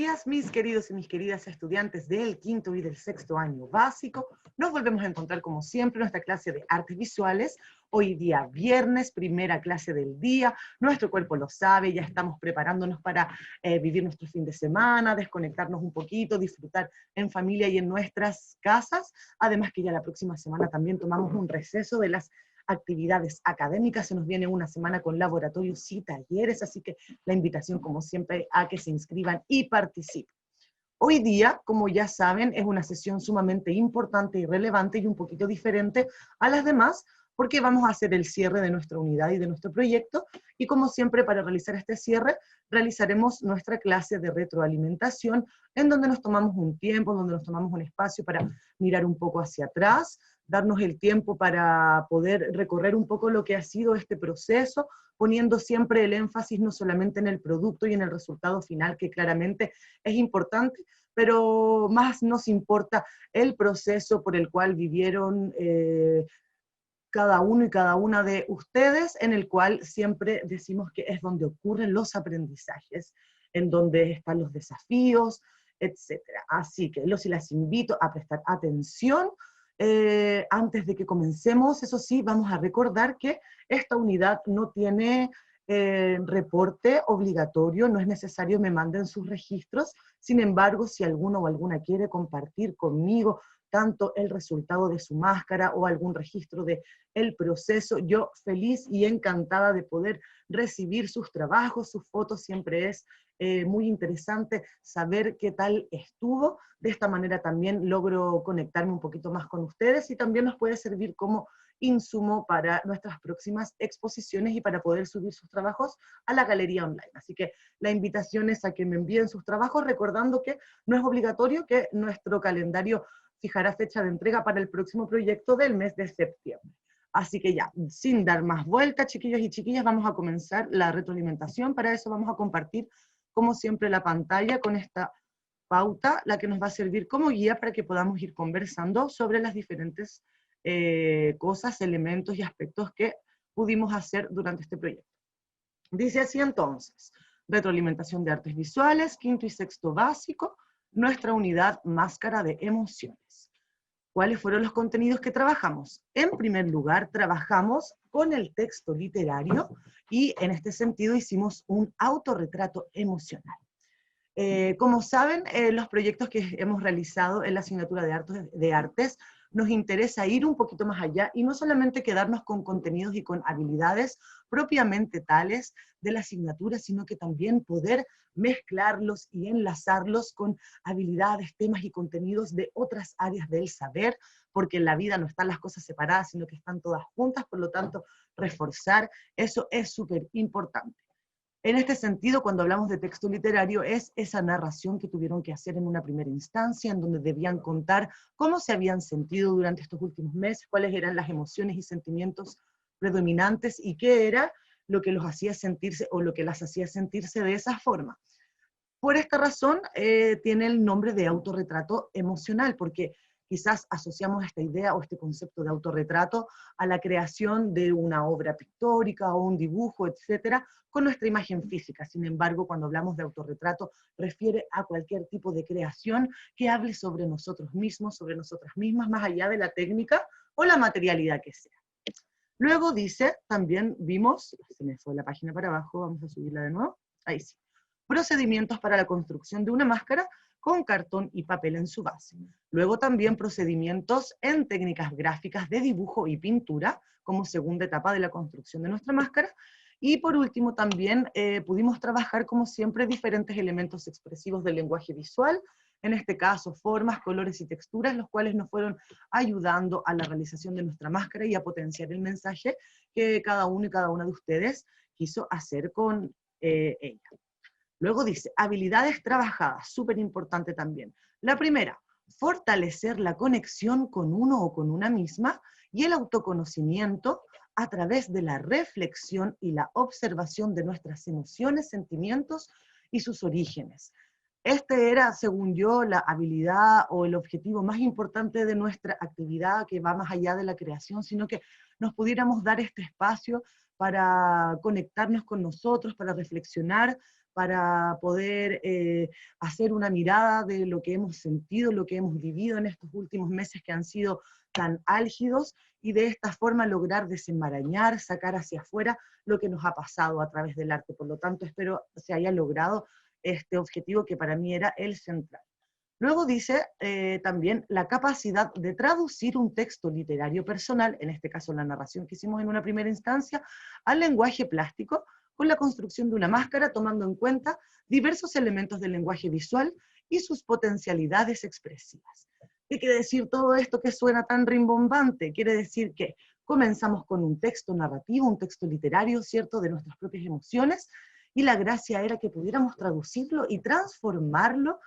días, mis queridos y mis queridas estudiantes del quinto y del sexto año básico. Nos volvemos a encontrar como siempre en nuestra clase de artes visuales. Hoy día viernes, primera clase del día. Nuestro cuerpo lo sabe, ya estamos preparándonos para vivir nuestro fin de semana, desconectarnos un poquito, disfrutar en familia y en nuestras casas. Además que ya la próxima semana también tomamos un receso de las actividades académicas, se nos viene una semana con laboratorios y talleres, así que la invitación como siempre a que se inscriban y participen. Hoy día, como ya saben, es una sesión sumamente importante y relevante y un poquito diferente a las demás, porque vamos a hacer el cierre de nuestra unidad y de nuestro proyecto, y como siempre para realizar este cierre, realizaremos nuestra clase de retroalimentación, en donde nos tomamos un tiempo, donde nos tomamos un espacio para mirar un poco hacia atrás, darnos el tiempo para poder recorrer un poco lo que ha sido este proceso, poniendo siempre el énfasis no solamente en el producto y en el resultado final, que claramente es importante, pero más nos importa el proceso por el cual vivieron cada uno y cada una de ustedes, en el cual siempre decimos que es donde ocurren los aprendizajes, en donde están los desafíos, etc. Así que los y las invito a prestar atención. Antes de que comencemos, eso sí, vamos a recordar que esta unidad no tiene reporte obligatorio, no es necesario me manden sus registros. Sin embargo, si alguno o alguna quiere compartir conmigo tanto el resultado de su máscara o algún registro de el proceso, yo feliz y encantada de poder recibir sus trabajos, sus fotos. Siempre es muy interesante saber qué tal estuvo. De esta manera también logro conectarme un poquito más con ustedes y también nos puede servir como insumo para nuestras próximas exposiciones y para poder subir sus trabajos a la galería online. Así que la invitación es a que me envíen sus trabajos, recordando que no es obligatorio, que nuestro calendario fijará fecha de entrega para el próximo proyecto del mes de septiembre. Así que ya, sin dar más vueltas, chiquillos y chiquillas, vamos a comenzar la retroalimentación. Para eso vamos a compartir, como siempre, la pantalla con esta pauta, la que nos va a servir como guía para que podamos ir conversando sobre las diferentes cosas, elementos y aspectos que pudimos hacer durante este proyecto. Dice así entonces: retroalimentación de artes visuales, quinto y sexto básico, nuestra unidad máscara de emociones. ¿Cuáles fueron los contenidos que trabajamos? En primer lugar, trabajamos con el texto literario y en este sentido hicimos un autorretrato emocional. Como saben, los proyectos que hemos realizado en la asignatura de artes nos interesa ir un poquito más allá y no solamente quedarnos con contenidos y con habilidades propiamente tales de la asignatura, sino que también poder mezclarlos y enlazarlos con habilidades, temas y contenidos de otras áreas del saber, porque en la vida no están las cosas separadas, sino que están todas juntas. Por lo tanto, reforzar eso es súper importante. En este sentido, cuando hablamos de texto literario, es esa narración que tuvieron que hacer en una primera instancia, en donde debían contar cómo se habían sentido durante estos últimos meses, cuáles eran las emociones y sentimientos predominantes y qué era lo que los hacía sentirse o lo que las hacía sentirse de esa forma. Por esta razón, tiene el nombre de autorretrato emocional, porque quizás asociamos esta idea o este concepto de autorretrato a la creación de una obra pictórica o un dibujo, etcétera, con nuestra imagen física. Sin embargo, cuando hablamos de autorretrato, refiere a cualquier tipo de creación que hable sobre nosotros mismos, sobre nosotras mismas, más allá de la técnica o la materialidad que sea. Luego dice, también vimos, se me fue la página para abajo, vamos a subirla de nuevo, ahí sí. Procedimientos para la construcción de una máscara con cartón y papel en su base. Luego también procedimientos en técnicas gráficas de dibujo y pintura, como segunda etapa de la construcción de nuestra máscara. Y por último también pudimos trabajar, como siempre, diferentes elementos expresivos del lenguaje visual, en este caso formas, colores y texturas, los cuales nos fueron ayudando a la realización de nuestra máscara y a potenciar el mensaje que cada uno y cada una de ustedes quiso hacer con ella. Luego dice, habilidades trabajadas, súper importante también. La primera, fortalecer la conexión con uno o con una misma y el autoconocimiento a través de la reflexión y la observación de nuestras emociones, sentimientos y sus orígenes. Este era, según yo, la habilidad o el objetivo más importante de nuestra actividad, que va más allá de la creación, sino que nos pudiéramos dar este espacio para conectarnos con nosotros, para reflexionar, para poder hacer una mirada de lo que hemos sentido, lo que hemos vivido en estos últimos meses que han sido tan álgidos, y de esta forma lograr desenmarañar, sacar hacia afuera lo que nos ha pasado a través del arte. Por lo tanto, espero se haya logrado este objetivo que para mí era el central. Luego dice también la capacidad de traducir un texto literario personal, en este caso la narración que hicimos en una primera instancia, al lenguaje plástico, con la construcción de una máscara, tomando en cuenta diversos elementos del lenguaje visual y sus potencialidades expresivas. ¿Qué quiere decir todo esto que suena tan rimbombante? Quiere decir que comenzamos con un texto narrativo, un texto literario, ¿cierto?, de nuestras propias emociones, y la gracia era que pudiéramos traducirlo y transformarlo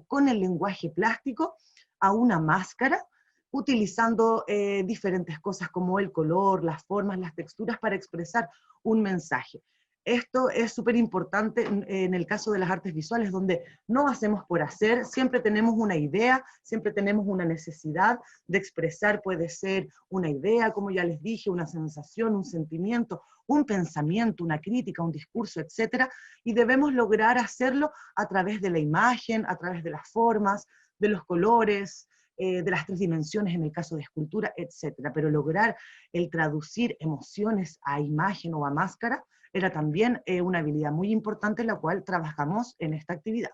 con el lenguaje plástico a una máscara, utilizando diferentes cosas como el color, las formas, las texturas para expresar un mensaje. Esto es súper importante en el caso de las artes visuales, donde no hacemos por hacer, siempre tenemos una idea, siempre tenemos una necesidad de expresar, puede ser una idea, como ya les dije, una sensación, un sentimiento, un pensamiento, una crítica, un discurso, etcétera, y debemos lograr hacerlo a través de la imagen, a través de las formas, de los colores, de las 3 dimensiones en el caso de escultura, etcétera. Pero lograr el traducir emociones a imagen o a máscara era también una habilidad muy importante en la cual trabajamos en esta actividad.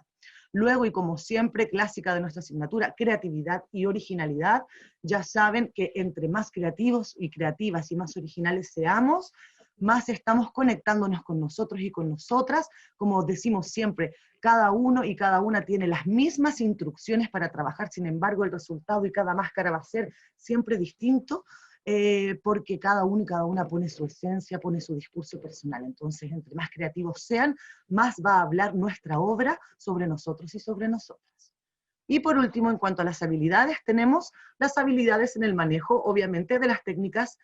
Luego, y como siempre, clásica de nuestra asignatura, creatividad y originalidad. Ya saben que entre más creativos y creativas y más originales seamos, más estamos conectándonos con nosotros y con nosotras. Como decimos siempre, cada uno y cada una tiene las mismas instrucciones para trabajar, sin embargo el resultado y cada máscara va a ser siempre distinto, porque cada uno y cada una pone su esencia, pone su discurso personal. Entonces, entre más creativos sean, más va a hablar nuestra obra sobre nosotros y sobre nosotras. Y por último, en cuanto a las habilidades, tenemos las habilidades en el manejo, obviamente, de las técnicas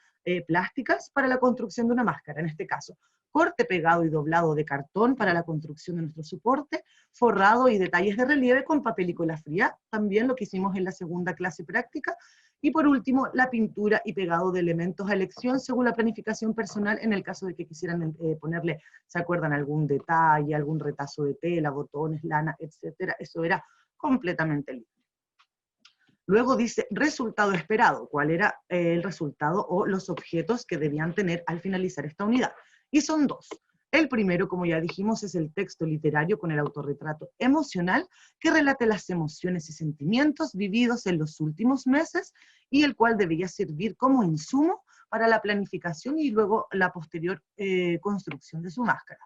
plásticas para la construcción de una máscara, en este caso, corte, pegado y doblado de cartón para la construcción de nuestro soporte, forrado y detalles de relieve con papel y cola fría, también lo que hicimos en la segunda clase práctica, y por último, la pintura y pegado de elementos a elección según la planificación personal, en el caso de que quisieran ponerle, ¿se acuerdan?, algún detalle, algún retazo de tela, botones, lana, etcétera. Eso era completamente libre. Luego dice resultado esperado, cuál era el resultado o los objetos que debían tener al finalizar esta unidad. Y son 2. El primero, como ya dijimos, es el texto literario con el autorretrato emocional que relate las emociones y sentimientos vividos en los últimos meses y el cual debería servir como insumo para la planificación y luego la posterior construcción de su máscara.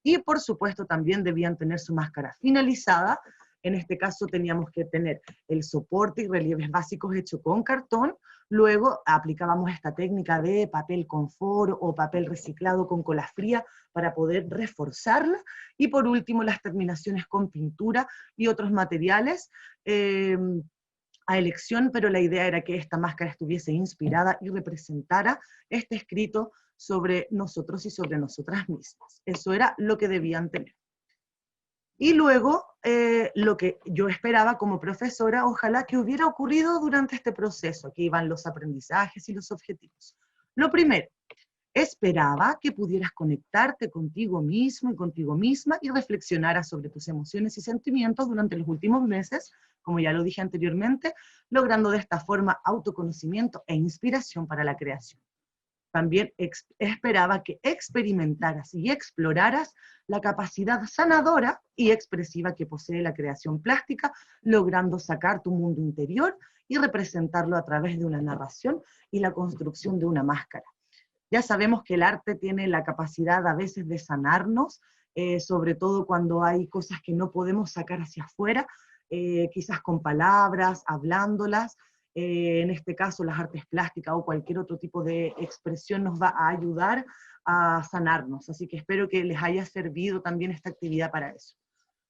Y por supuesto también debían tener su máscara finalizada. En este caso teníamos que tener el soporte y relieves básicos hechos con cartón, luego aplicábamos esta técnica de papel confort o papel reciclado con cola fría para poder reforzarla, y por último las terminaciones con pintura y otros materiales a elección, pero la idea era que esta máscara estuviese inspirada y representara este escrito sobre nosotros y sobre nosotras mismas. Eso era lo que debían tener. Y luego, lo que yo esperaba como profesora, ojalá que hubiera ocurrido durante este proceso. Aquí van los aprendizajes y los objetivos. Lo primero, esperaba que pudieras conectarte contigo mismo y contigo misma y reflexionaras sobre tus emociones y sentimientos durante los últimos meses, como ya lo dije anteriormente, logrando de esta forma autoconocimiento e inspiración para la creación. También esperaba que experimentaras y exploraras la capacidad sanadora y expresiva que posee la creación plástica, logrando sacar tu mundo interior y representarlo a través de una narración y la construcción de una máscara. Ya sabemos que el arte tiene la capacidad a veces de sanarnos, sobre todo cuando hay cosas que no podemos sacar hacia afuera, quizás con palabras, hablándolas. En este caso las artes plásticas o cualquier otro tipo de expresión nos va a ayudar a sanarnos, así que espero que les haya servido también esta actividad para eso.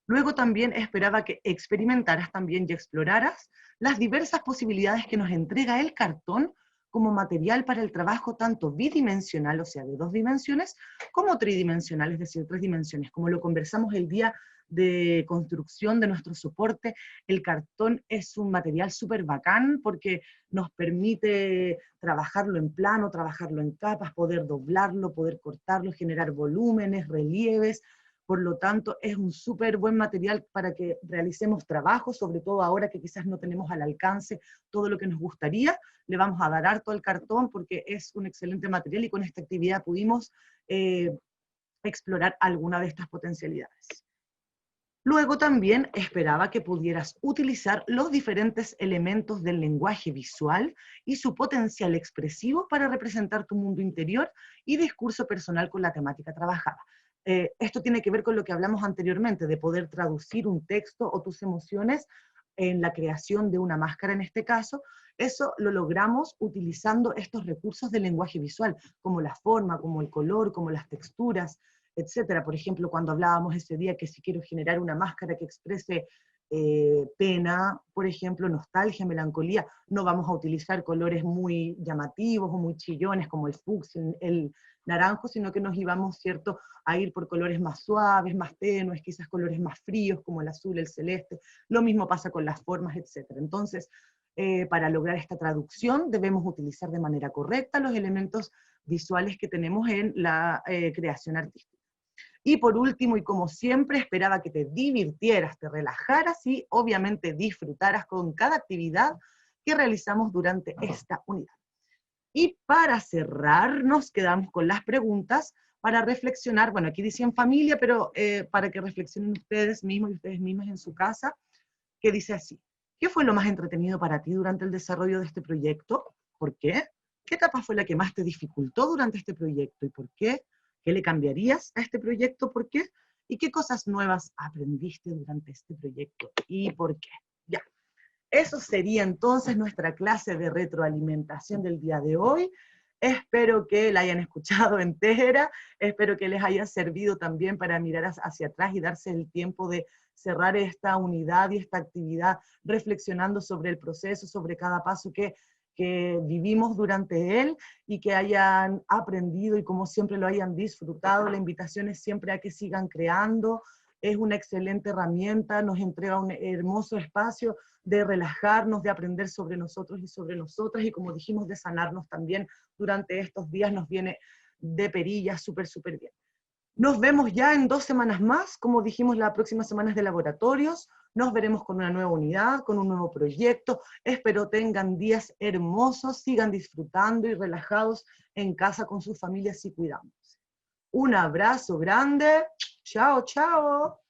Luego también esperaba que experimentaras también y exploraras las diversas posibilidades que nos entrega el cartón como material para el trabajo tanto bidimensional, o sea, de 2 dimensiones, como tridimensional, es decir, 3 dimensiones, como lo conversamos el día de construcción de nuestro soporte. El cartón es un material súper bacán porque nos permite trabajarlo en plano, trabajarlo en capas, poder doblarlo, poder cortarlo, generar volúmenes, relieves. Por lo tanto, es un súper buen material para que realicemos trabajos, sobre todo ahora que quizás no tenemos al alcance todo lo que nos gustaría. Le vamos a dar harto al cartón porque es un excelente material y con esta actividad pudimos explorar alguna de estas potencialidades. Luego también esperaba que pudieras utilizar los diferentes elementos del lenguaje visual y su potencial expresivo para representar tu mundo interior y discurso personal con la temática trabajada. Esto tiene que ver con lo que hablamos anteriormente, de poder traducir un texto o tus emociones en la creación de una máscara en este caso. Eso lo logramos utilizando estos recursos del lenguaje visual, como la forma, como el color, como las texturas, etcétera. Por ejemplo, cuando hablábamos ese día que si quiero generar una máscara que exprese pena, por ejemplo, nostalgia, melancolía, no vamos a utilizar colores muy llamativos o muy chillones como el fucsia, el naranjo, sino que nos íbamos, ¿cierto?, a ir por colores más suaves, más tenues, quizás colores más fríos como el azul, el celeste. Lo mismo pasa con las formas, etcétera. Entonces, para lograr esta traducción debemos utilizar de manera correcta los elementos visuales que tenemos en la creación artística. Y por último, y como siempre, esperaba que te divirtieras, te relajaras y obviamente disfrutaras con cada actividad que realizamos durante esta unidad. Y para cerrar, nos quedamos con las preguntas para reflexionar. Bueno, aquí dice en familia, pero para que reflexionen ustedes mismos y ustedes mismas en su casa, que dice así: ¿qué fue lo más entretenido para ti durante el desarrollo de este proyecto? ¿Por qué? ¿Qué etapa fue la que más te dificultó durante este proyecto y por qué? ¿Qué le cambiarías a este proyecto? ¿Por qué? ¿Y qué cosas nuevas aprendiste durante este proyecto? ¿Y por qué? Ya. Eso sería entonces nuestra clase de retroalimentación del día de hoy. Espero que la hayan escuchado entera, espero que les haya servido también para mirar hacia atrás y darse el tiempo de cerrar esta unidad y esta actividad reflexionando sobre el proceso, sobre cada paso que vivimos durante él y que hayan aprendido y como siempre lo hayan disfrutado. La invitación es siempre a que sigan creando, es una excelente herramienta, nos entrega un hermoso espacio de relajarnos, de aprender sobre nosotros y sobre nosotras, y como dijimos, de sanarnos también durante estos días, nos viene de perilla súper, súper bien. Nos vemos ya en 2 semanas más, como dijimos, la próxima semana es de laboratorios, nos veremos con una nueva unidad, con un nuevo proyecto. Espero tengan días hermosos, sigan disfrutando y relajados en casa con sus familias y cuidándose. Un abrazo grande, chao, chao.